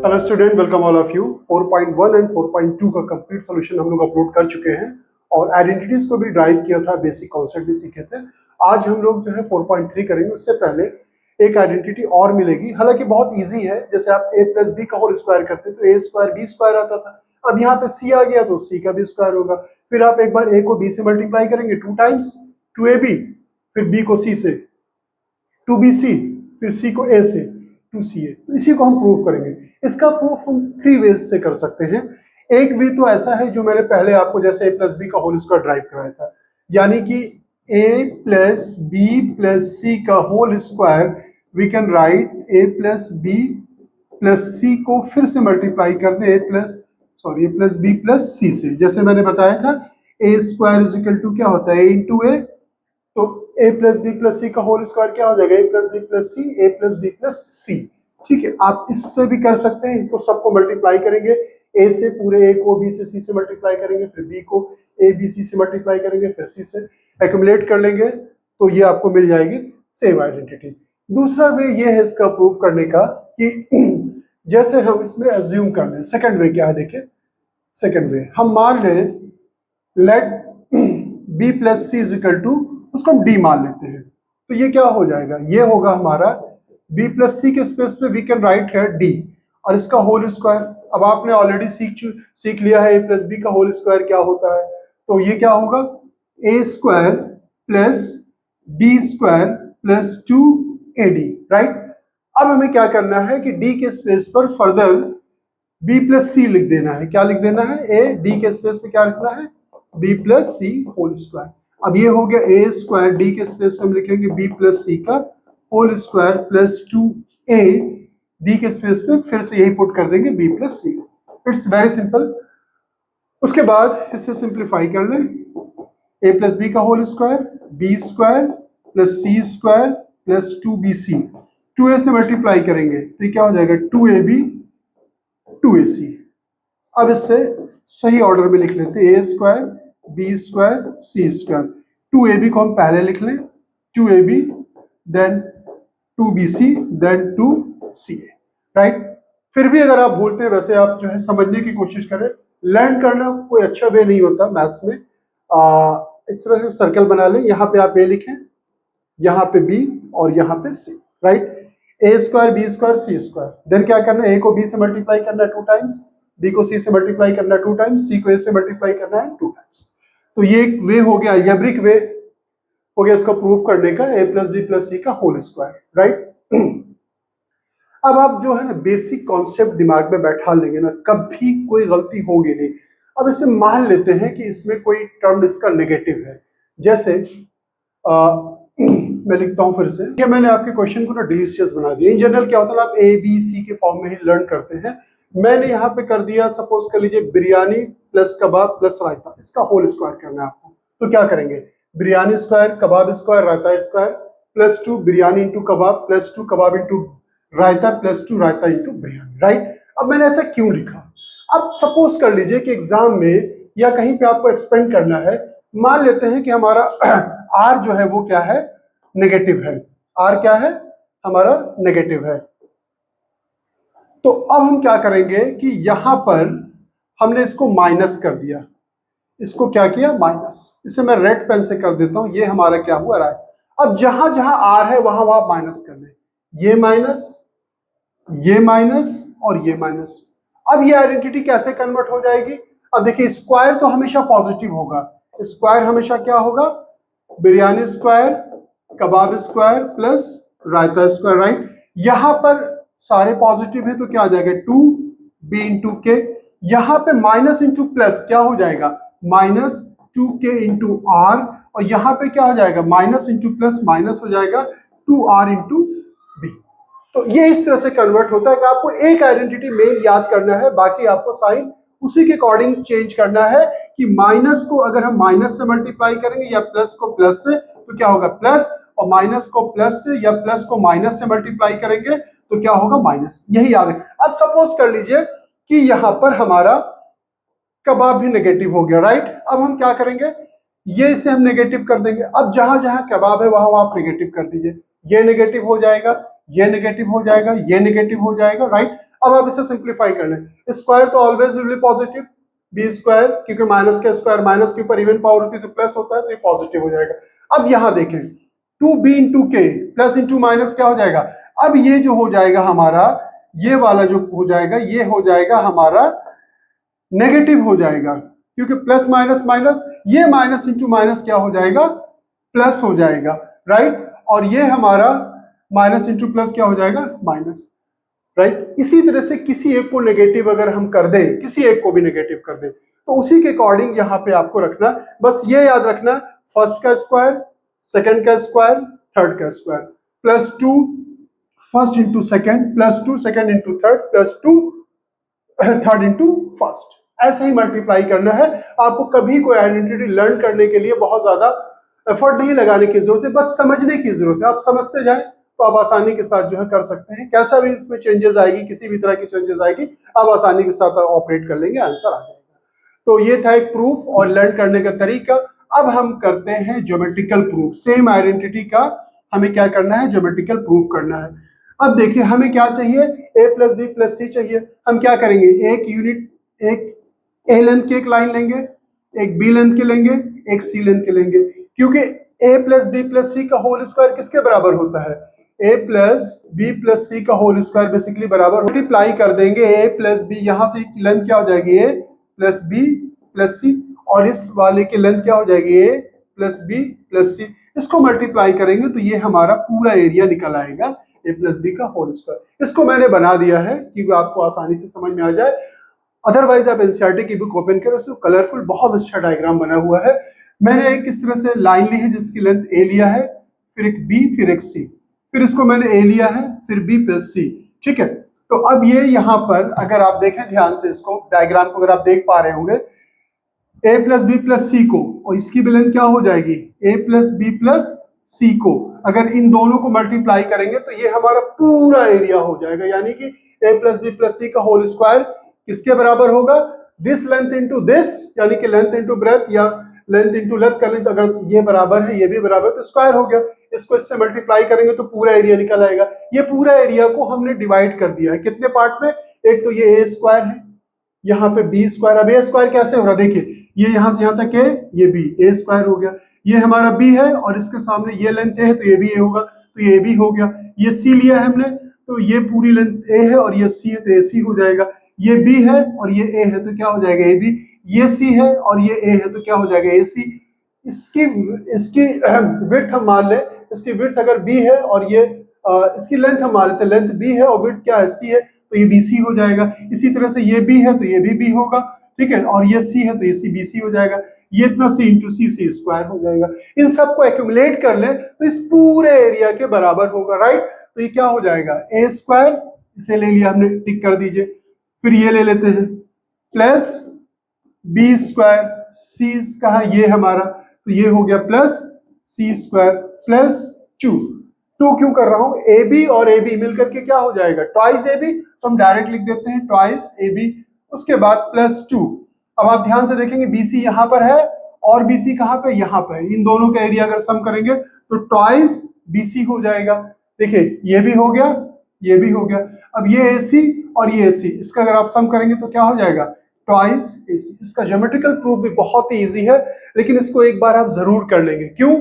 Hello student, welcome all of you. 4.1 and 4.2 का complete solution हम लोग अपलोड कर चुके हैं और आइडेंटिटीज को भी ड्राइव किया था, बेसिक कॉन्सेप्ट भी सीखे थे। आज हम लोग जो है 4.3 करेंगे। उससे पहले एक आइडेंटिटी और मिलेगी, हालांकि बहुत इजी है। जैसे आप a प्लस बी का होल स्क्वायर करते तो a स्क्वायर बी स्क्वायर आता था। अब यहाँ पे c आ गया तो c का भी स्क्वायर होगा। फिर आप एक बार a को b से मल्टीप्लाई करेंगे 2 टाइम्स 2ab, फिर b को c से 2bc, फिर c को a से 2ca। तो इसी को हम प्रूव करेंगे। इसका प्रूफ हम 3 वेज से कर सकते हैं। एक वे तो ऐसा है जो मैंने पहले आपको जैसे a प्लस बी का होल स्क्वायर ड्राइव कराया था, यानी कि a plus B plus C का whole square we can write a plus B plus C को फिर से मल्टीप्लाई कर दे a plus B plus C से। जैसे मैंने बताया था a square is equal to क्या होता है a इंटू ए, तो a plus B plus C का होल स्क्वायर क्या हो जाएगा a plus B plus C, a plus B plus C. ठीक है, आप इससे भी कर सकते हैं। इसको सबको मल्टीप्लाई करेंगे, a से पूरे a को b से c से मल्टीप्लाई करेंगे, फिर b को a b c से मल्टीप्लाई करेंगे, फिर c से एक्यूमुलेट कर लेंगे, तो ये आपको मिल जाएगी सेम आइडेंटिटी। दूसरा वे ये है इसका प्रूव करने का कि जैसे हम इसमें अज्यूम कर लें। सेकंड वे क्या है, देखिए सेकंड वे हम मान लें let b plus C is equal to, उसको हम d मान लेते हैं। तो ये क्या हो जाएगा, ये होगा हमारा b प्लस सी के स्पेस पे वी कैन राइट है d और इसका होल स्क्वायर। अब आपने ऑलरेडी सीख लिया है a प्लस बी का होल स्क्वायर क्या होता है, तो ये क्या होगा a square plus b square plus 2ad, right. अब हमें क्या करना है कि d के स्पेस पर फर्दर b प्लस सी लिख देना है। क्या लिख देना है, a d के स्पेस पे क्या लिखना है b plus C whole square. अब ये हो गया a स्क्वायर, d के स्पेस पे हम लिखेंगे b प्लस सी का whole square plus 2a, d के स्पेस पे फिर से यही पुट कर देंगे b plus C. It's very simple. उसके बाद इसे सिंप्लीफाई कर लें, a प्लस बी का whole square b square plus C square plus 2bc, 2a से मल्टीप्लाई करेंगे तो क्या हो जाएगा 2ab 2ac। अब इससे सही ऑर्डर में लिख लेते हैं a square b square c square. 2ab को हम पहले लिख लें 2ab then 2bc then 2ca, right. फिर भी अगर आप भूलते हैं, वैसे आप जो है समझने की कोशिश करें। लर्न करना कोई अच्छा वे नहीं होता मैथ्स में। इस तरह से सर्कल बना लें, यहाँ पे आप a लिखें, यहाँ पे b और यहाँ पे c, right. a square b square c square, then क्या करना है a को b से मल्टीप्लाई करना है 2 टाइम्स, b को c से मल्टीप्लाई करना है 2 टाइम्स, c को a से मल्टीप्लाई करना है 2 टाइम्स। तो ये एक वे हो गया, अलजेब्रिक वे हो गया इसका प्रूव करने का, a plus B plus C का होल स्क्वायर, राइट। अब आप जो है ना बेसिक कॉन्सेप्ट दिमाग में बैठा लेंगे ना, कभी कोई गलती होगी नहीं। अब इसे मान लेते हैं कि इसमें कोई टर्म इसका नेगेटिव है। जैसे मैं लिखता हूं फिर से, ये मैंने आपके क्वेश्चन को ना डिलीशियस बना दिया। इन जनरल क्या होता है, आप ए बी सी के फॉर्म में ही लर्न करते हैं। मैंने यहाँ पे कर दिया, सपोज कर लीजिए बिरयानी प्लस कबाब प्लस रायता, इसका होल स्क्वायर करना है आपको। तो क्या करेंगे, बिरयानी स्क्वायर कबाब स्क्वायर रायता स्क्वायर प्लस 2 बिरयानी इंटू कबाब प्लस 2 कबाब इंटू रायता प्लस 2 रायता इंटू बिरयानी, राइट। अब मैंने ऐसा क्यों लिखा, अब सपोज कर लीजिए कि एग्जाम में या कहीं पे आपको एक्सपेंड करना है, मान लेते हैं कि हमारा आर जो है वो क्या है, नेगेटिव है। आर क्या है, हमारा नेगेटिव है। तो अब हम क्या करेंगे कि यहां पर हमने इसको माइनस कर दिया, इसको क्या किया माइनस। इसे मैं रेड पेन से कर देता हूं, ये हमारा क्या हुआ राय। अब जहां जहां आर है वहां वहां माइनस कर लें, ये माइनस और ये माइनस। अब ये आइडेंटिटी कैसे कन्वर्ट हो जाएगी, अब देखिए स्क्वायर तो हमेशा पॉजिटिव होगा, स्क्वायर हमेशा क्या होगा, बिरयानी स्क्वायर कबाब स्क्वायर प्लस रायता स्क्वायर, राइट। यहां पर सारे पॉजिटिव है तो क्या आ जाएगा 2b इंटू के, यहां पे माइनस इंटू प्लस क्या हो जाएगा माइनस 2k इंटू आर, और यहां पे क्या हो जाएगा माइनस इंटू प्लस माइनस हो जाएगा 2r इंटू बी। तो ये इस तरह से कन्वर्ट होता है कि आपको एक आइडेंटिटी मेन याद करना है, बाकी आपको साइन उसी के अकॉर्डिंग चेंज करना है। कि माइनस को अगर हम माइनस से मल्टीप्लाई करेंगे या प्लस को प्लस से तो क्या होगा प्लस, और माइनस को प्लस से या प्लस को माइनस से मल्टीप्लाई करेंगे तो क्या होगा माइनस, यही याद है। अब सपोज कर लीजिए कि यहां पर हमारा कबाब भी नेगेटिव हो गया, राइट। अब हम क्या करेंगे, ये इसे हम नेगेटिव कर देंगे। अब जहां जहां कबाब है वहां वहां आप नेगेटिव कर दीजिए, ये नेगेटिव हो जाएगा, ये नेगेटिव हो जाएगा, ये नेगेटिव हो जाएगा, राइट। अब आप इसे सिंप्लीफाई कर लें, स्क्वायर तो always will be positive, B square, क्योंकि माइनस का स्क्वायर माइनस के ऊपर इवन पावर होती है तो प्लस होता है, तो ये पॉजिटिव हो जाएगा। अब यहां देखें 2b इंटू के प्लस इंटू माइनस क्या हो जाएगा, अब ये जो हो जाएगा हमारा, ये वाला जो हो जाएगा ये हो जाएगा हमारा नेगेटिव हो जाएगा, क्योंकि प्लस माइनस माइनस, ये माइनस इंटू माइनस क्या हो जाएगा, प्लस हो जाएगा, राइट। और ये हमारा माइनस इंटू प्लस क्या हो जाएगा, माइनस, राइट। इसी तरह से किसी एक को नेगेटिव अगर हम कर दें, किसी एक को भी नेगेटिव कर दें, तो उसी के अकॉर्डिंग यहाँ पे आपको रखना, बस ये याद रखना, फर्स्ट का स्क्वायर, सेकंड का स्क्वायर, थर्ड का square, plus 2 first into second, plus 2 second into third, plus 2 third into first, ऐसे ही मल्टीप्लाई करना है। आपको कभी कोई आइडेंटिटी लर्न करने के लिए बहुत ज्यादा एफर्ट नहीं लगाने की जरूरत है, बस समझने की जरूरत है। आप समझते जाएं तो आप आसानी के साथ जो है कर सकते हैं। कैसा भी इसमें चेंजेस आएगी, किसी भी तरह की चेंजेस आएगी, आप आसानी के साथ ऑपरेट कर लेंगे, आंसर आ जाएगा। तो ये था एक प्रूफ और लर्न करने का तरीका। अब हम करते हैं ज्योमेट्रिकल प्रूफ। सेम आइडेंटिटी का हमें क्या करना है, ज्योमेट्रिकल प्रूफ करना है। अब देखिए हमें क्या चाहिए, a प्लस बी प्लस सी चाहिए। हम क्या करेंगे, एक यूनिट, एक ए लेंथ की एक लाइन लेंगे, एक बी लेंथ की लेंगे, एक सी लेंथ की लेंगे, क्योंकि a plus B plus C का होल स्क्वायर किसके बराबर होता है, a plus B plus C का होल स्क्वायर बेसिकली बराबर, मल्टीप्लाई कर देंगे a प्लस बी, यहां से लेंथ क्या हो जाएगी a प्लस बी प्लस सी, और इस वाले की लेंथ क्या हो जाएगी a प्लस बी प्लस सी। इसको मल्टीप्लाई करेंगे तो ये हमारा पूरा एरिया निकल आएगा a प्लस बी का होल स्क्वायर। इसको मैंने बना दिया है कि आपको आसानी से समझ में आ जाए। अदरवाइज आप एनसीईआरटी की बुक ओपन करें, उसमें कलरफुल बहुत अच्छा डायग्राम बना हुआ है। मैंने एक इस तरह से लाइन ली है जिसकी लेंथ a लिया है, फिर एक b, फिर एक c, फिर इसको मैंने a लिया है, फिर b प्लस c, ठीक है। तो अब ये यहाँ पर अगर आप देखें ध्यान से, इसको डायग्राम को अगर आप देख पा रहे होंगे, a plus B plus C को, और इसकी भी लेंथ क्या हो जाएगी, a plus B plus C को, अगर इन दोनों को मल्टीप्लाई करेंगे तो ये हमारा पूरा एरिया हो जाएगा। यानी कि a plus B plus C का होल स्क्वायर किसके बराबर होगा, दिस लेंथ इंटू दिस, यानी कि लेंथ इंटू ब्रेथ या लेंथ इंटू लेंथ का लेंथ, अगर ये बराबर है ये भी बराबर तो स्क्वायर हो गया। इसको इससे मल्टीप्लाई करेंगे तो पूरा एरिया निकल आएगा। ये पूरा एरिया को हमने डिवाइड कर दिया है कितने पार्ट में, एक तो ये a स्क्वायर है, यहाँ पे b स्क्वायर। अब a स्क्वायर कैसे हो रहा है, देखिए ये यहां से यहां तक है, ये b, a स्क्वायर हो गया। ये हमारा b है और इसके सामने ये लेंथ है तो ये भी a होगा, तो ये b हो गया। ये c लिया है हमने तो ये पूरी लेंथ a है, और ये c है तो ac हो जाएगा। ये b है और ये a है तो क्या हो जाएगा ab, ये c है और ये a है तो क्या हो जाएगा ac। इसकी विड्थ हम मान ले, इसकी विड्थ अगर b है और ये इसकी लेंथ हम मान लेते, लेंथ b है और विड्थ क्या है c है, तो ये BC हो जाएगा। इसी तरह से ये B है तो ये भी B होगा, ठीक है, और ये C है तो ये C BC हो जाएगा। ये इतना C into C, C square हो जाएगा। इन सबको एक्यूमुलेट कर ले तो इस पूरे एरिया के बराबर होगा, राइट। तो ये क्या हो जाएगा, a स्क्वायर, इसे ले लिया हमने, टिक कर दीजिए। फिर ये ले लेते हैं प्लस B स्क्वायर, C कहा ये हमारा, तो ये हो गया प्लस C स्क्वायर प्लस 2 क्यों कर रहा हूं, ए बी और ए बी मिलकर के क्या हो जाएगा, ट्वाइस ए बी, तो हम डायरेक्ट लिख देते हैं ट्वाइस ए बी, उसके बाद प्लस 2। अब आप ध्यान से देखेंगे बीसी यहां पर है और बीसी कहां पे, यहां पर, इन दोनों का एरिया अगर सम करेंगे तो ट्वाइस बीसी हो जाएगा। देखिए ये भी हो गया, ये भी हो गया। अब ये एसी और ये एसी, इसका अगर आप सम करेंगे तो क्या हो जाएगा, ट्वाइस एसी। इसका ज्योमेट्रिकल प्रूफ भी बहुत ही इजी है, लेकिन इसको एक बार आप जरूर कर लेंगे। क्यों,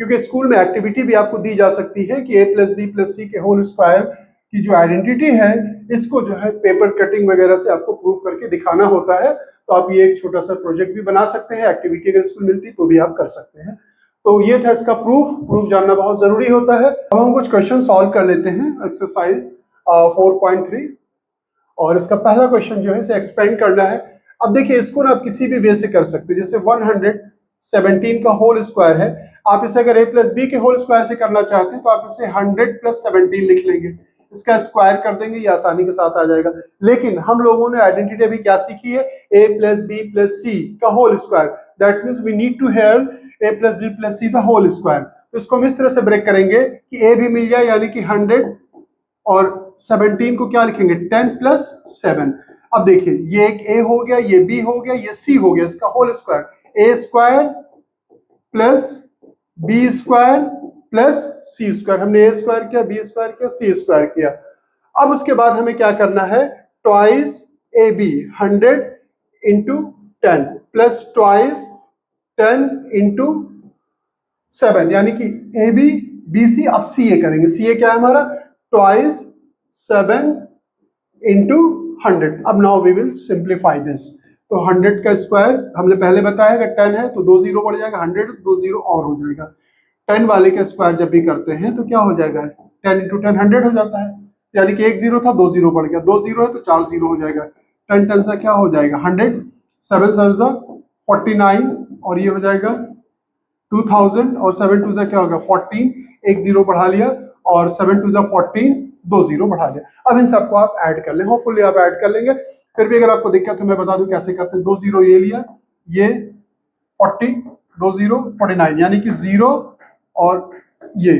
क्योंकि स्कूल में एक्टिविटी भी आपको दी जा सकती है कि a प्लस बी प्लस सी के होल स्क्वायर की जो आइडेंटिटी है, इसको जो है पेपर कटिंग वगैरह से आपको प्रूव करके दिखाना होता है। तो आप ये एक छोटा सा प्रोजेक्ट भी बना सकते हैं, एक्टिविटी अगर स्कूल मिलती तो भी आप कर सकते हैं। तो ये था इसका प्रूफ जानना बहुत जरूरी होता है। अब हम कुछ क्वेश्चन सॉल्व कर लेते हैं, एक्सरसाइज 4.3, और इसका पहला क्वेश्चन जो है इसे एक्सपेंड करना है। अब देखिए इसको ना आप किसी भी वे से कर सकते हैं, जैसे 117 का होल स्क्वायर है, आप इसे अगर a प्लस बी के होल स्क्वायर से करना चाहते हैं तो आप इसे 100 प्लस 17 लिख लेंगे, इसका स्क्वायर कर देंगे, ये आसानी के साथ आ जाएगा। लेकिन हम लोगों ने आइडेंटिटी अभी क्या सीखी है, a plus B plus C का whole square, that means we need to have a plus B plus C the whole square. तो इसको हम इस तरह से ब्रेक करेंगे कि a भी मिल जाए, यानी कि 100, और 17 को क्या लिखेंगे, 10 प्लस 7। अब देखिए ये एक a हो गया, ये b हो गया, ये c हो गया, इसका whole square, a square plus B square plus C square. हमने ए स्क्वायर किया, बी स्क्वायर किया, सी स्क्वायर किया। अब उसके बाद हमें क्या करना है, twice A B 100 into 10 plus twice 10 into 7, यानी कि ए बी बी सी। अब सी ए करेंगे, सी ए क्या है हमारा ट्वाइस 7 इंटू 100। अब now we will simplify this. तो 100 का स्क्वायर हमने पहले बताया कि 10 है तो 2 जीरो बढ़ जाएगा, 100 2 जीरो और हो जाएगा। 10 वाले का स्क्वायर जब भी करते हैं तो क्या हो जाएगा 10 इंटू 10 100 हो जाता है, यानी कि 1 जीरो था 2 जीरो बढ़ गया, 2 जीरो है तो 4 जीरो हो जाएगा। 10 10 से क्या हो जाएगा 100, 7 7 49 और ये हो जाएगा 2000 और 7 2 क्या होगा 14, 1 जीरो बढ़ा लिया और 7 2 14, 2 जीरो बढ़ा लिया। अब इन सबको आप ऐड कर लें, होपफुली आप ऐड कर लेंगे। फिर भी अगर आपको दिक्कत तो मैं बता दूं कैसे करते हैं। 2 जीरो ये लिया, ये 40, 2 जीरो 49, यानी कि 0 और ये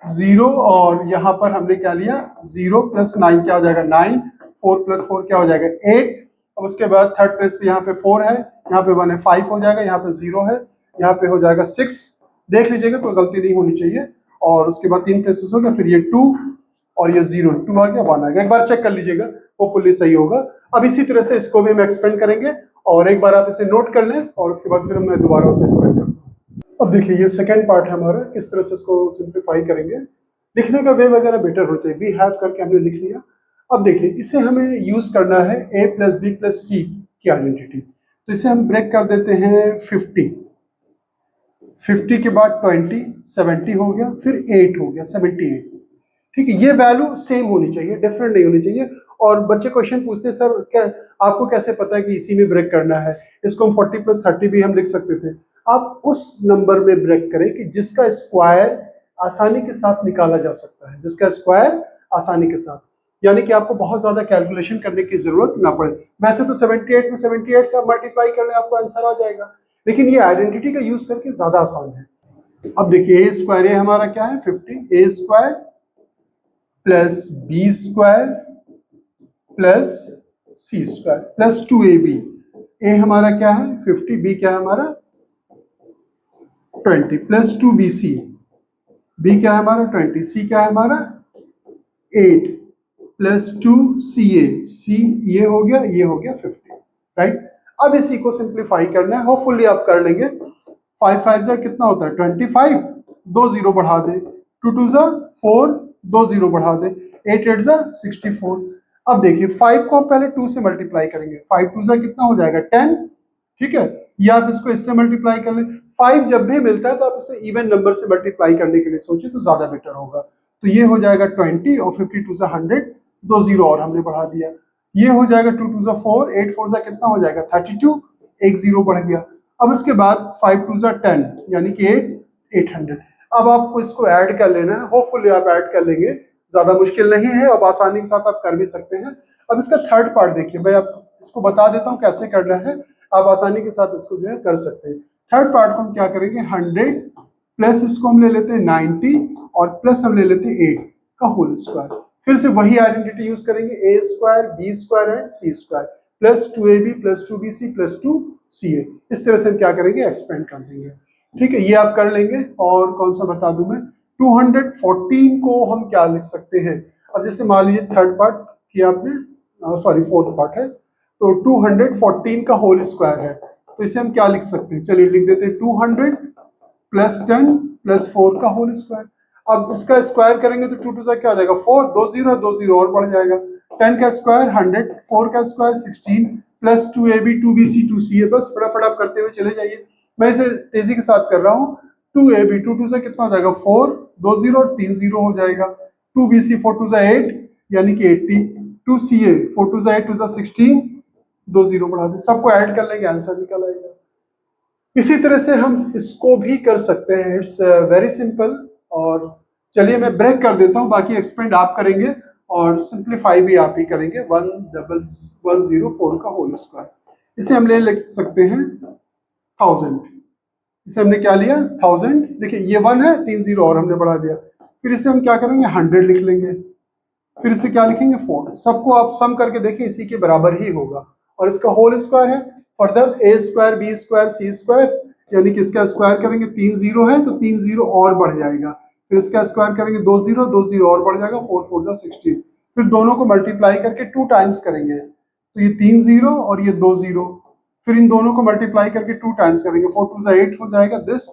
0 और यहाँ पर हमने क्या लिया 0 प्लस 9 क्या हो जाएगा 9, 4 प्लस 4 क्या हो जाएगा 8। अब उसके बाद थर्ड प्लेस पे यहाँ पे 4 है, यहाँ पे 1 है 5 हो जाएगा, यहाँ पे 0 है, यहाँ पे हो जाएगा 6। देख लीजिएगा कोई गलती नहीं होनी चाहिए। और उसके बाद 3 प्लेसेस हो गया, फिर ये 2 और ये 0, 2 आ गया 1 आ गया। एक बार चेक कर लीजिएगा, होपफुली सही होगा। अब इसी तरह से इसको भी हम एक्सपेंड करेंगे और एक बार आप इसे नोट कर लें और उसके बाद फिर मैं दोबारा उसे एक्सपेंड करता हूँ। अब देखिए ये सेकेंड पार्ट है हमारा, किस तरह से इसको सिंप्लीफाई करेंगे। लिखने का वे वगैरह बेटर हो चाहिए, वी हैव करके हमने लिख लिया। अब देखिए इसे हमें यूज करना है a प्लस बी प्लस सी की आइडेंटिटी। तो इसे हम ब्रेक कर देते हैं 50, 50 के बाद 20, 70 हो गया, फिर 8 हो गया 78। ठीक है, ये वैल्यू सेम होनी चाहिए, डिफरेंट नहीं होनी चाहिए। और बच्चे क्वेश्चन पूछते हैं सर क्या आपको कैसे पता है कि इसी में ब्रेक करना है। इसको हम 40 प्लस 30 भी हम लिख सकते थे। आप उस नंबर में ब्रेक करें कि जिसका स्क्वायर आसानी के साथ निकाला जा सकता है, जिसका स्क्वायर आसानी के साथ, यानी कि आपको बहुत ज्यादा कैलकुलेशन करने की जरूरत ना पड़े। वैसे तो 78 में 78 से आप मल्टीप्लाई कर ले आपको आंसर आ जाएगा, लेकिन ये आइडेंटिटी का यूज करके ज्यादा आसान है। अब देखिए ए स्क्वायर, ये हमारा क्या है 50, A square plus B square plus C square plus 2ab। A हमारा क्या है 50, बी क्या है हमारा 20 प्लस 2bc, बी क्या है हमारा 20, सी क्या है हमारा 8 प्लस 2ca, सी ये हो गया 50, राइट। अब इसी को सिंप्लीफाई करना है, होपफुली आप कर लेंगे। 5 5 जा कितना होता है 25, 2 जीरो बढ़ा दे, 2 2 जा 4, 2 जीरो बढ़ा दे, 8 8 जा 64। अब देखिए 5 को हम पहले 2 से मल्टीप्लाई करेंगे, 5 2 जा कितना हो जाएगा 10, ठीक है। या आप इसको इससे मल्टीप्लाई कर लें। 5 जब भी मिलता है तो आप इसे इवन नंबर से मल्टीप्लाई करने के लिए सोचिए तो ज्यादा बेटर होगा। तो ये हो जाएगा 20 और 50 2 जा 100, 2 जीरो और हमने बढ़ा दिया। ये हो जाएगा 2 2 जा 4, 8 4 जा कितना हो जाएगा 32, 1 जीरो बढ़ गया। अब इसके बाद 5 2 जा 10, यानी कि 800। अब आपको इसको ऐड कर लेना है, होपफुली आप ऐड कर लेंगे, ज्यादा मुश्किल नहीं है, अब आसानी के साथ आप कर भी सकते हैं। अब इसका थर्ड पार्ट देखिए, मैं आप इसको बता देता हूँ कैसे करना है, आप आसानी के साथ इसको जो है कर सकते हैं। थर्ड पार्ट को हम क्या करेंगे 100 प्लस इसको हम ले लेते हैं 90 और प्लस हम ले लेते हैं 8 का होल स्क्वायर। फिर से वही आइडेंटिटी यूज करेंगे, A square B square and C square plus 2ab plus 2bc plus 2ca। इस तरह से हम क्या करेंगे एक्सपेंड कर देंगे। ठीक है, ये आप कर लेंगे। और कौन सा बता दूं मैं, 214 को हम क्या लिख सकते हैं। अब जैसे मान लीजिए थर्ड पार्ट किया आपने, सॉरी फोर्थ पार्ट है, तो 214 का होल स्क्वायर है, तो इसे हम क्या लिख सकते हैं, चलिए लिख देते हैं 200 प्लस 10 प्लस 4 का होल स्क्वायर। अब इसका स्क्वायर करेंगे तो 2 2 क्या हो जाएगा 4, 2 जीरो 2 जीरो और बढ़ जाएगा। 10 का स्क्वायर 100, 4 का square 16 plus 2ab 2bc 2ca। बस फटाफट आप करते हुए चले जाइए, मैं इसे तेजी के साथ कर रहा हूँ। 2ab 2 2 से कितना हो जाएगा 4, 2 जीरो और 3 जीरो हो जाएगा। 2bc 4 2 8 यानी कि 80, 2ca 4 2 8 2 16, 2 जीरो बढ़ा दे, सबको ऐड कर लेंगे आंसर निकल आएगा। इसी तरह से हम इसको भी कर सकते हैं, इट्स वेरी सिंपल। और चलिए मैं ब्रेक कर देता हूं, बाकी एक्सपेंड आप करेंगे और सिंप्लीफाई भी आप ही करेंगे। 1104 का होल स्क्वायर, इसे हम ले सकते हैं 1000। इसे हमने क्या लिया 1000, देखिए ये 1 है, 3 जीरो और हमने बढ़ा दिया। फिर इसे हम क्या करेंगे 100 लिख लेंगे, फिर इसे क्या लिखेंगे 4। सबको आप सम करके देखिए इसी के बराबर ही होगा। और इसका होल स्क्वायर है, फर्दर ए स्क्वायर बी स्क्वायर सी स्क्वायर, यानी कि इसका स्क्वायर करेंगे 3 जीरो है तो 3 जीरो और बढ़ जाएगा। फिर इसका स्क्वायर करेंगे 2 जीरो 2 जीरो और बढ़ जाएगा, 4 4 जा 16। फिर दोनों को मल्टीप्लाई करके 2 टाइम्स करेंगे, तो ये 3 0 और ये 2 0, फिर इन दोनों को मल्टीप्लाई करके 2 टाइम्स करेंगे, 4 2 8 हो जाएगा दिस,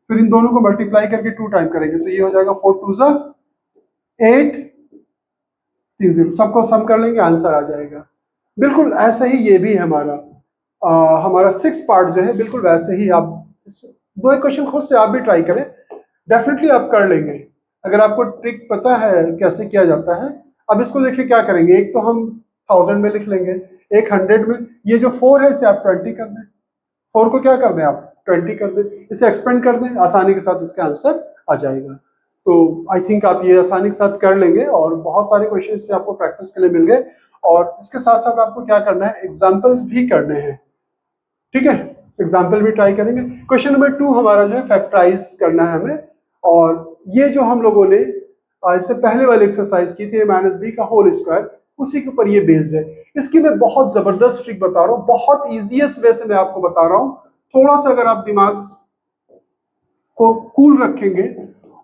फिर इन दोनों को मल्टीप्लाई करके 2 टाइम करेंगे, तो ये हो जाएगा 4 2 8 3 0, सबको सम कर लेंगे, आंसर आ जाएगा। बिल्कुल ऐसा ही ये भी है हमारा 6 पार्ट जो है, बिल्कुल वैसे ही आप दो एक क्वेश्चन खुद से आप भी ट्राई करें, डेफिनेटली आप कर लेंगे अगर आपको ट्रिक पता है कैसे किया जाता है। अब इसको देखिए क्या करेंगे, एक तो हम 1000 में लिख लेंगे, एक 100 में, ये जो 4 है इसे आप 20 कर दें, 4 को क्या कर दें आप 20 कर दें, इसे एक्सपेंड कर दें, आसानी के साथ इसका आंसर आ जाएगा। तो आई थिंक आप ये आसानी के साथ कर लेंगे और बहुत सारे क्वेश्चन इसमें आपको प्रैक्टिस के लिए मिल गए, और इसके साथ साथ आपको क्या करना है, एग्जाम्पल्स भी करने हैं, ठीक है, एग्जाम्पल भी ट्राई करेंगे। क्वेश्चन नंबर 2 हमारा जो है फैक्टराइज करना है हमें, और ये जो हम लोगों ने इससे पहले वाली एक्सरसाइज की थी -b का होल स्क्वायर, उसी के ऊपर ये बेस्ड है। इसकी मैं बहुत जबरदस्त ट्रिक बता रहा हूँ, बहुत इजीएस्ट वे से मैं आपको बता रहा हूँ। थोड़ा सा अगर आप दिमाग को कूल रखेंगे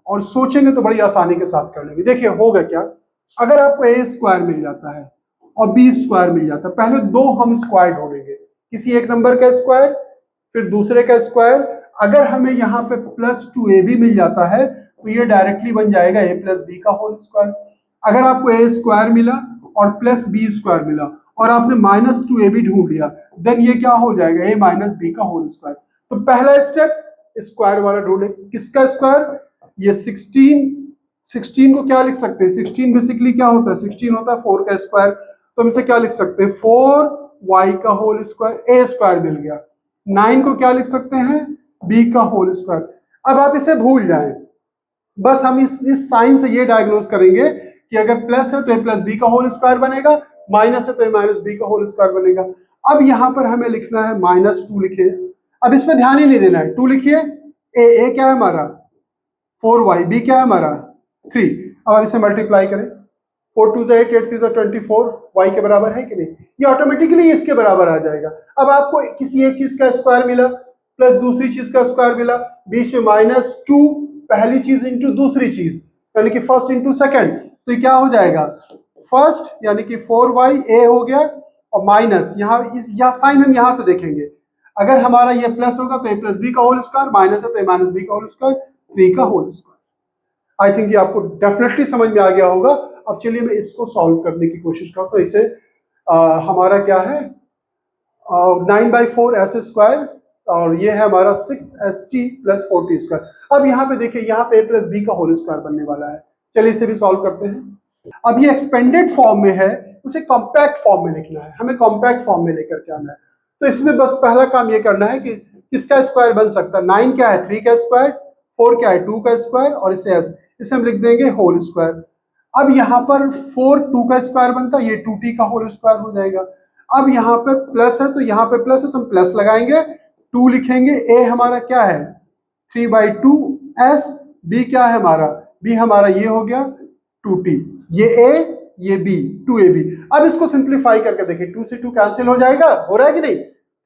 और सोचेंगे तो बड़ी आसानी के साथ कर लेंगे। देखिए होगा क्या, अगर आपको a स्क्वायर मिल जाता है और b स्क्वायर मिल जाता है, पहले दो हम स्क्वायर ढूंढेंगे, किसी एक नंबर का स्क्वायर फिर दूसरे का स्क्वायर। अगर हमें यहाँ पे +2ab मिल जाता है तो ये डायरेक्टली बन जाएगा a + b का होल स्क्वायर। अगर आपको a स्क्वायर मिला और +b स्क्वायर मिला और आपने -2ab ढूंढ लिया, देन ये क्या हो जाएगा, a - b का होल स्क्वायर। तो पहला स्टेप स्क्वायर वाला ढूंढे, किसका स्क्वायर, ये 16 को क्या लिख सकते हैं, 16 बेसिकली क्या होता है, 16 होता है 4 का स्क्वायर, तो हम इसे क्या लिख सकते हैं, 4y का होल स्क्वायर, a स्क्वायर मिल गया। 9 को क्या लिख सकते हैं, b का होल स्क्वायर। अब आप इसे भूल जाएं, बस हम इस साइन से ये डायग्नोज करेंगे कि अगर प्लस है तो a + b का होल स्क्वायर बनेगा, माइनस है तो a - b का होल स्क्वायर बनेगा। अब यहां पर हमें लिखना है -2 लिखे, अब इसमें ध्यान ही नहीं देना है, 2 लिखिए, a क्या है हमारा 4y, b क्या है हमारा 3। अब इसे मल्टीप्लाई करें, 4 2 8 8 3 24, y के बराबर है कि नहीं, ये ऑटोमेटिकली इसके बराबर आ जाएगा। अब आपको किसी एक चीज का स्क्वायर मिला प्लस दूसरी चीज का स्क्वायर मिला, बीच में -2, पहली चीज इंटू दूसरी चीज, यानी कि फर्स्ट इंटू सेकंड, तो ये क्या हो जाएगा, फर्स्ट यानी कि 4y a हो गया, और माइनस यहाँ साइन हम यहां से देखेंगे, अगर हमारा ये प्लस होगा तो a + b का होल स्क्वायर, माइनस है तो a - b का होल स्क्वायर, 3 का होल स्क्वायर। आई थिंक ये आपको डेफिनेटली समझ में आ गया होगा। अब चलिए मैं इसको सॉल्व करने की कोशिश करता हूँ। तो इसे हमारा क्या है 9/4 s स्क्वायर, और ये है हमारा 6st + 4t स्क्वायर। अब यहाँ पे देखिए, यहाँ पे a + b का होल स्क्वायर बनने वाला है, चलिए इसे भी सॉल्व करते हैं। अब ये एक्सपेंडेड फॉर्म में है, उसे कॉम्पैक्ट फॉर्म में लिखना है, हमें कॉम्पैक्ट फॉर्म में लेकर के आना है। तो इसमें बस पहला काम ये करना है कि किसका स्क्वायर बन सकता है, 9 क्या है 3 का स्क्वायर, 4 क्या है 2 का स्क्वायर, और इसे हम लिख देंगे होल स्क्वायर। अब यहाँ पर 4 2 का स्क्वायर बनता है, ये 2t का होल स्क्वायर हो जाएगा। अब यहाँ पे प्लस है तो यहाँ पे प्लस है तो हम प्लस लगाएंगे, 2 लिखेंगे, a हमारा क्या है 3/2s, b क्या है हमारा, b हमारा ये हो गया 2t, ये a ये b 2ab। अब इसको सिंप्लीफाई करके देखिए, 2 से 2 कैंसिल हो जाएगा, हो रहा है कि नहीं,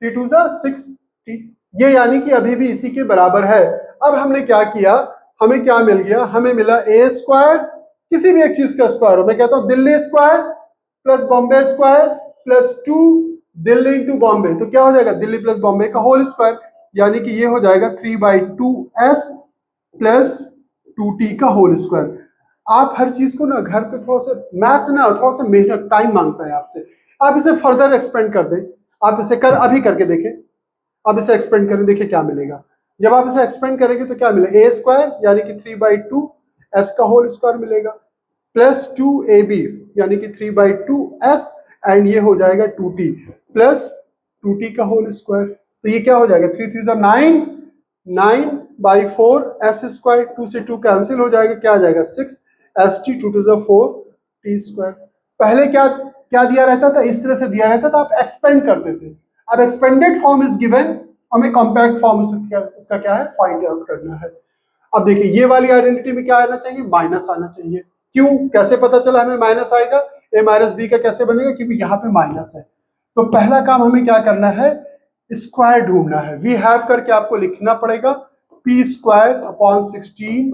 3 2 6t, ये यानी कि अभी भी इसी के बराबर है। अब हमने क्या किया, हमें क्या मिल गया, हमें मिला a स्क्वायर, किसी भी एक चीज का स्क्वायर हो, मैं कहता हूं Delhi square plus Bombay square plus 2 Delhi into Bombay, तो क्या हो जाएगा दिल्ली प्लस बॉम्बे का होल स्क्वायर, यानी कि ये हो जाएगा 3/2s प्लस 2t का होल स्क्वायर। आप हर चीज को ना घर पे थोड़ा सा मैथ ना थोड़ा सा मेहनत टाइम मांगता है आपसे, आप इसे फर्दर एक्सपेंड कर दें, आप इसे अभी करके देखें, अब इसे एक्सपेंड करें, देखिए क्या मिलेगा। जब आप इसे एक्सपेंड करेंगे तो क्या मिलेगा, a स्क्वायर यानी कि 3/2s का होल स्क्वायर मिलेगा, प्लस 2ab यानी कि 3/2s, एंड ये हो जाएगा 2t प्लस 2t का होल स्क्वायर। तो ये क्या हो जाएगा, 3 3 9, 9/4s स्क्वायर, 2 से 2 कैंसिल हो जाएगा, क्या आ जाएगा 6st, 2 2 4t स्क्वायर। पहले क्या क्या दिया रहता था, इस तरह से दिया रहता था, आप एक्सपेंड करते थे। अब एक्सपेंडेड फॉर्म इज गिवन, हमें कॉम्पैक्ट फॉर्म इसका क्या है फाइंड आउट करना है। अब देखिए ये वाली आइडेंटिटी में क्या आना चाहिए, माइनस आना चाहिए। क्यों, कैसे पता चला हमें माइनस आएगा, a - b का कैसे बनेगा, क्योंकि यहाँ पे माइनस है। तो पहला काम हमें क्या करना है, स्क्वायर ढूंढना है। वी हैव करके आपको लिखना पड़ेगा p² / 16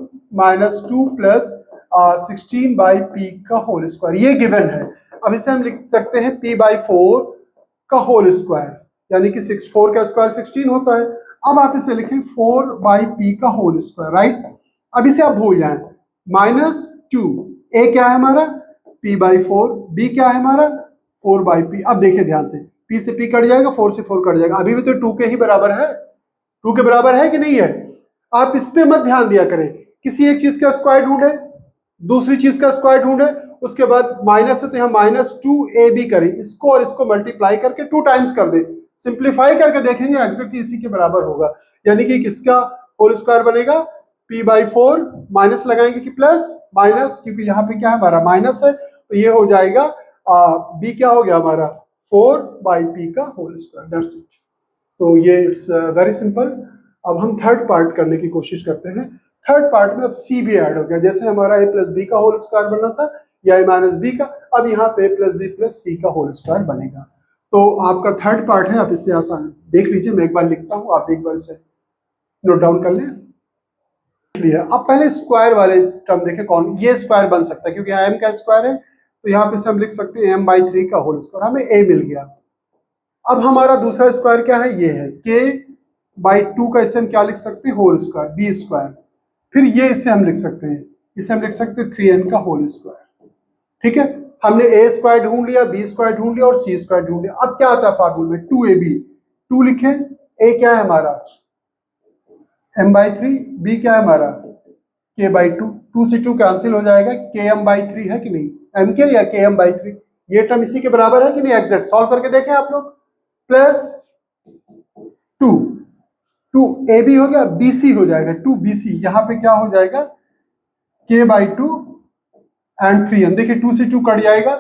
- 2 प्लस 16/p का होल स्क्वायर, ये गिवन है। अब इसे हम लिख सकते हैं p/4 का होल स्क्वायर, यानी कि 4 का स्क्वायर 16 होता है। अब आप इसे लिखें 4/p का होल स्क्वायर, राइट। अब इसे आप भूल जाएं, -2, a क्या है हमारा p/4, b क्या है हमारा 4/p। अब देखिए ध्यान से, p से p कट जाएगा, 4 से 4 कट जाएगा, अभी भी तो 2 के ही बराबर है, 2 के बराबर है कि नहीं है। आप इस पे मत ध्यान दिया करें, किसी एक चीज का स्क्वायर ढूंढे, दूसरी चीज का स्क्वायर ढूंढे, उसके बाद माइनस है तो यहाँ -2ab करें, इसको और इसको मल्टीप्लाई करके 2 टाइम्स कर दे, सिंप्लीफाई करके देखेंगे एग्जैक्टली इसी के बराबर होगा, यानी कि किसका होल स्क्वायर बनेगा p/4, माइनस लगाएंगे कि प्लस माइनस, क्योंकि यहाँ पे क्या है हमारा माइनस है, तो ये हो जाएगा b क्या हो गया हमारा 4/p का होल स्क्वायर, दैट्स इट। तो ये इट्स वेरी सिंपल। अब हम थर्ड पार्ट करने की कोशिश करते हैं। थर्ड पार्ट में अब c भी ऐड हो गया, जैसे हमारा a + b का होल स्क्वायर बना था या a - b का, अब यहाँ पे a + b + c का होल स्क्वायर बनेगा। तो आपका थर्ड पार्ट है, आप इससे आसान देख लीजिए, मैं एक बार लिखता हूँ, आप एक बार इसे नोट डाउन कर लें। अब पहले स्क्वायर वाले टर्म देखें, कौन ये स्क्वायर बन सकता है, क्योंकि m का स्क्वायर है, तो यहाँ पे से हम लिख सकते हैं m/3 का होल स्क्वायर, हमें a मिल गया। अब हमारा दूसरा स्क्वायर क्या है, ये है k/2 का, इसे हम क्या लिख सकते हैं होल स्क्वायर b स्क्वायर। फिर ये इसे हम लिख सकते हैं, इसे हम लिख सकते हैं 3n का होल स्क्वायर। ठीक है, हमने a स्क्वायर ढूंढ लिया, b स्क्वायर ढूंढ लिया और c स्क्वायर ढूंढ लिया। अब क्या आता है फार्मूले में 2ab, 2 लिखें, a क्या है हमारा m/3, b क्या है हमारा k/2, 2 से 2 कैंसिल हो जाएगा, km/3 है कि नहीं, mk या km/3, ये टर्म इसी के बराबर है कि नहीं एग्जैक्ट, सॉल्व करके देखें आप लोग। प्लस 2 ab हो गया, bc हो जाएगा 2bc, यहां पे क्या हो जाएगा k/2 एंड 3n, देखिए 2 से 2 कट जाएगा,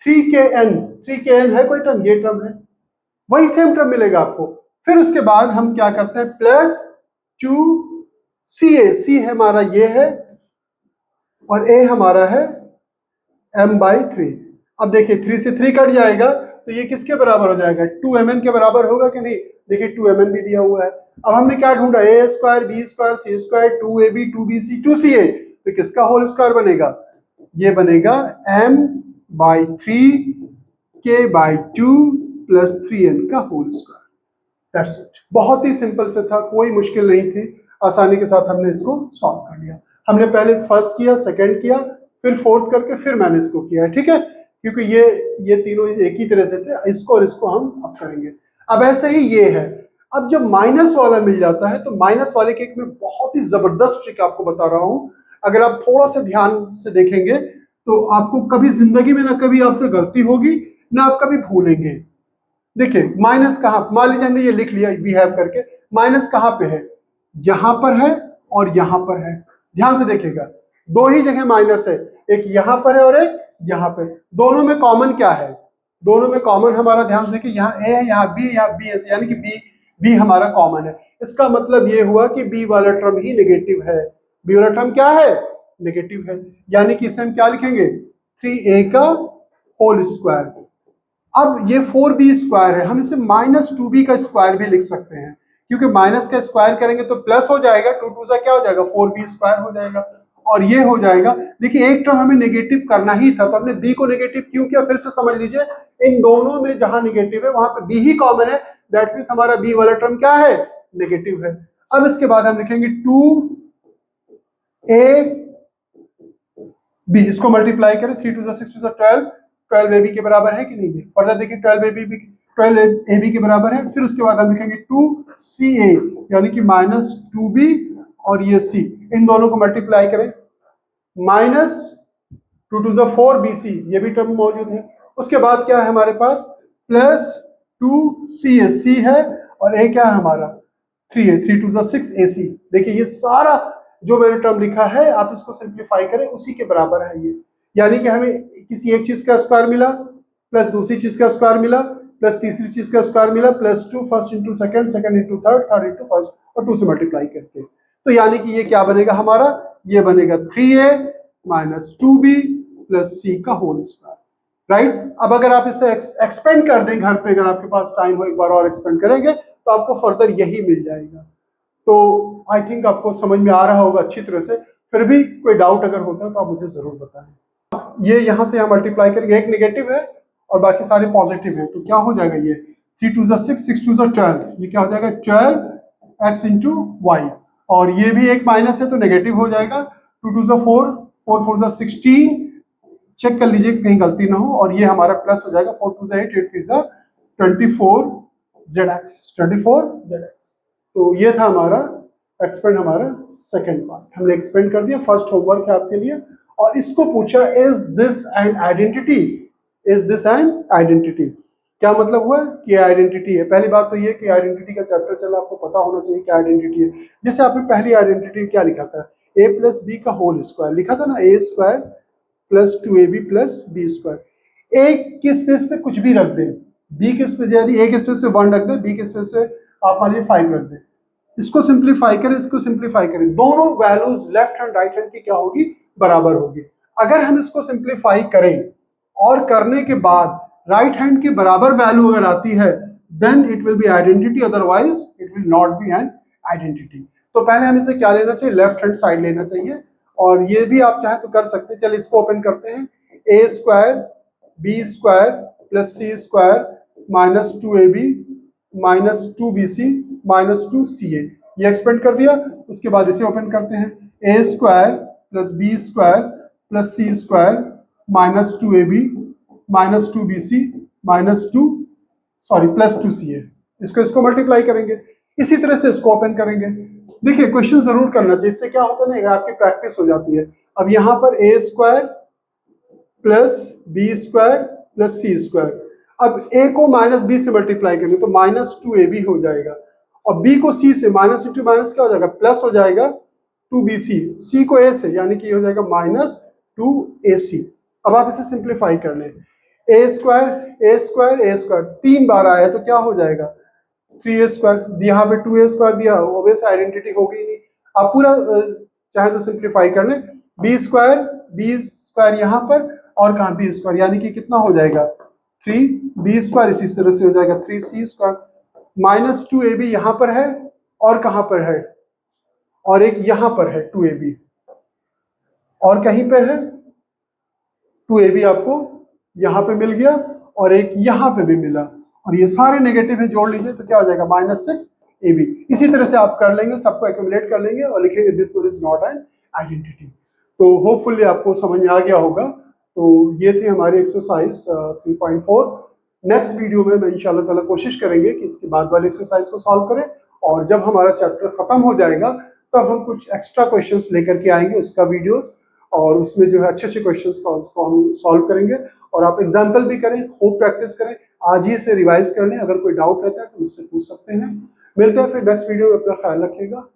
3kn है कोई टर्म, ये टर्म है, वही सेम टर्म मिलेगा आपको। फिर उसके बाद हम क्या करते हैं, प्लस 2ca, c है हमारा ये है और a हमारा है m/3। अब देखिए 3 से 3 कट जाएगा, तो ये किसके बराबर हो जाएगा 2mn के बराबर होगा कि नहीं, देखिए 2mn भी दिया हुआ है। अब हमने क्या ढूंढा, a square, b square, c square, 2ab, 2bc, 2ca, तो किसका होल स्क्वायर बनेगा, ये बनेगा m/3 k/2 प्लस 3n का होल स्क्वायर। दैट्स इट, बहुत ही सिंपल से था, कोई मुश्किल नहीं थी, आसानी के साथ हमने इसको सॉल्व कर लिया। हमने पहले फर्स्ट किया, सेकंड किया, फिर फोर्थ करके फिर मैंने इसको किया है, ठीक है, क्योंकि ये तीनों एक ही तरह से थे, इसको और इसको हम अब करेंगे। अब ऐसे ही ये है, अब जब माइनस वाला मिल जाता है, तो माइनस वाले केक में बहुत ही जबरदस्त ट्रिक आपको बता रहा हूं, अगर आप थोड़ा सा ध्यान से देखेंगे तो आपको कभी जिंदगी में ना कभी आपसे गलती होगी ना आप कभी भूलेंगे। देखिए माइनस कहां, मान लीजिए हमने ये लिख लिया बिहेव करके, माइनस कहां पे है, यहां पर है और यहां पर है, ध्यान से देखिएगा, दो ही जगह माइनस है, एक यहां पर है और एक यहां पे, दोनों में कॉमन क्या है, दोनों में कॉमन हमारा, ध्यान से देखिए, यहाँ a है, यहाँ b, यहाँ b है, यानी कि b हमारा कॉमन है। इसका मतलब ये हुआ कि b वाला टर्म ही नेगेटिव है, b वाला टर्म क्या है, नेगेटिव है, यानी कि इसे हम क्या लिखेंगे 3a का होल स्क्वायर। अब ये 4b स्क्वायर है, हम इसे -2b का स्क्वायर भी लिख सकते हैं, क्योंकि माइनस का स्क्वायर करेंगे तो प्लस हो जाएगा, 2 2 क्या हो जाएगा 4b स्क्वायर हो जाएगा, और ये हो जाएगा। देखिए एक टर्म हमें नेगेटिव करना ही था, तो हमने b को नेगेटिव क्यों किया, फिर से समझ लीजिए, इन दोनों में जहां नेगेटिव है वहां पे b ही कॉमन है, दैट मींस हमारा b वाला टर्म क्या है, नेगेटिव है। अब इसके बाद हम लिखेंगे 2ab, इसको मल्टीप्लाई करें, 3 2 6 2 12, 12ab के बराबर है कि नहीं है, फर्दर देखिए 12ab के बराबर है। फिर उसके बाद हम लिखेंगे 2ca, यानी कि -2b और ये c, इन दोनों को मल्टीप्लाई करें, -2 2 4bc, ये भी टर्म मौजूद है। उसके बाद क्या है हमारे पास, प्लस 2ca, c है, और a क्या है हमारा 3 है, 3 2 6ac। देखिए ये सारा जो मैंने टर्म लिखा है, आप इसको सिंप्लीफाई करें, उसी के बराबर है ये, यानी कि हमें किसी एक चीज का स्क्वायर मिला, प्लस दूसरी चीज का स्क्वायर मिला, प्लस तीसरी चीज का स्क्वायर मिला, plus 2 first into second, second into third, third into first, और 2 से मल्टीप्लाई करके, तो यानी कि ये क्या बनेगा हमारा, ये बनेगा 3a - 2b प्लस c का होल स्क्वायर, राइट। अब अगर आप इसे एक्सपेंड कर दें घर पे, अगर आपके पास टाइम हो एक बार और एक्सपेंड करेंगे, तो आपको फर्दर यही मिल जाएगा। तो आई थिंक आपको समझ में आ रहा होगा अच्छी तरह से। फिर भी कोई डाउट अगर होता है तो आप मुझे जरूर बताएं। ये यहाँ से यहाँ मल्टीप्लाई करेंगे, एक नेगेटिव है और बाकी सारे पॉजिटिव है, तो क्या हो जाएगा ये 3 2 6 6 2 12, ये क्या हो जाएगा 12x इंटू वाई, और ये भी एक माइनस है तो नेगेटिव हो जाएगा 2 2 4 4 4 16, चेक कर लीजिए कहीं गलती ना हो, और ये हमारा प्लस हो जाएगा 4 2 8 8 3 24zx 24zx। तो ये था हमारा एक्सपेंड, हमारा सेकंड पार्ट हमने एक्सपेंड कर दिया। फर्स्ट होमवर्क है आपके लिए, और इसको पूछा is this an identity, is this an identity. क्या मतलब हुआ कि आइडेंटिटी है। पहली बात तो ये कि आइडेंटिटी का चैप्टर चला, आपको पता होना चाहिए क्या आइडेंटिटी है। जैसे आपने पहली आइडेंटिटी क्या लिखा था, a प्लस बी का होल स्क्वायर लिखा था ना, a square plus 2ab plus B square. A के स्पेस पे कुछ भी रख दें, बी के स्पेस यानी ए के स्पेस से 1 रख दें, बी के स्पेस से आप मान लीजिए 5 रख दें। इसको सिंप्लीफाई करें, इसको सिंप्लीफाई करें, दोनों values left hand right hand की क्या होगी, बराबर होगी। अगर हम इसको सिंप्लीफाई करें और करने के बाद राइट हैंड की बराबर वैल्यू अगर आती है then it will be identity, otherwise it will not be an identity. तो पहले हम इसे क्या लेना चाहिए, लेफ्ट हैंड साइड लेना चाहिए, और ये भी आप चाहे तो कर सकते हैं। चलिए इसको ओपन करते हैं, A square B square plus C square minus 2ab minus 2bc minus 2ca, ये एक्सपेंड कर दिया। उसके बाद इसे ओपन करते हैं, A square plus B square plus C square minus 2ab minus 2bc minus 2 plus 2ca, इसको मल्टीप्लाई करेंगे। इसी तरह से इसको ओपन करेंगे। देखिए क्वेश्चन जरूर करना चाहिए, इससे क्या होता है ना, आपकी प्रैक्टिस हो जाती है। अब यहाँ पर A square plus B square plus C square, अब a को माइनस बी से मल्टीप्लाई करेंगे तो माइनस 2ab हो जाएगा, और b को c से माइनस इंटू माइनस क्या हो जाएगा, प्लस हो जाएगा 2bc, c को a से यानी कि हो जाएगा माइनस 2ac। अब आप इसे सिंप्लीफाई कर लें, ए स्क्वायर 3 बार आया तो क्या हो जाएगा 3a स्क्वायर, यहाँ पे 2a स्क्वायर दिया, ऑब्वियस आइडेंटिटी होगी नहीं। आप पूरा चाहे तो सिंप्लीफाई कर लें, बी स्क्वायर यहाँ पर और कहाँ बी स्क्वायर, यानी कि कितना हो जाएगा 3b स्क्वायर, इसी तरह से हो जाएगा 3c स्क्वायर, माइनस 2ab यहाँ पर है और कहाँ पर है, और एक यहाँ पर है 2ab, और कहीं पर है 2ab आपको यहाँ पे मिल गया और एक यहाँ पे भी मिला, और ये सारे नेगेटिव है, जोड़ लीजिए तो क्या हो जाएगा माइनस 6ab। इसी तरह से आप कर लेंगे, सबको एक्यूमुलेट कर लेंगे और लिखेंगे this one is not an identity. तो होपफुली आपको समझ में आ गया होगा। तो ये थी हमारी एक्सरसाइज 3.4। नेक्स्ट वीडियो में मैं इंशाल्लाह ताला कोशिश करेंगे कि इसके बाद वाले एक्सरसाइज को सॉल्व करें, और जब हमारा चैप्टर खत्म हो जाएगा तब हम कुछ एक्स्ट्रा क्वेश्चंस लेकर के आएंगे, उसका वीडियोस, और उसमें जो है अच्छे अच्छे क्वेश्चंस का उसको हम सॉल्व करेंगे, और आप एग्जाम्पल भी करें, खूब प्रैक्टिस करें, आज ही से रिवाइज कर लें। अगर कोई डाउट रहता है तो मुझसे पूछ सकते हैं। मिलते हैं फिर नेक्स्ट वीडियो में, अपना ख्याल रखिएगा।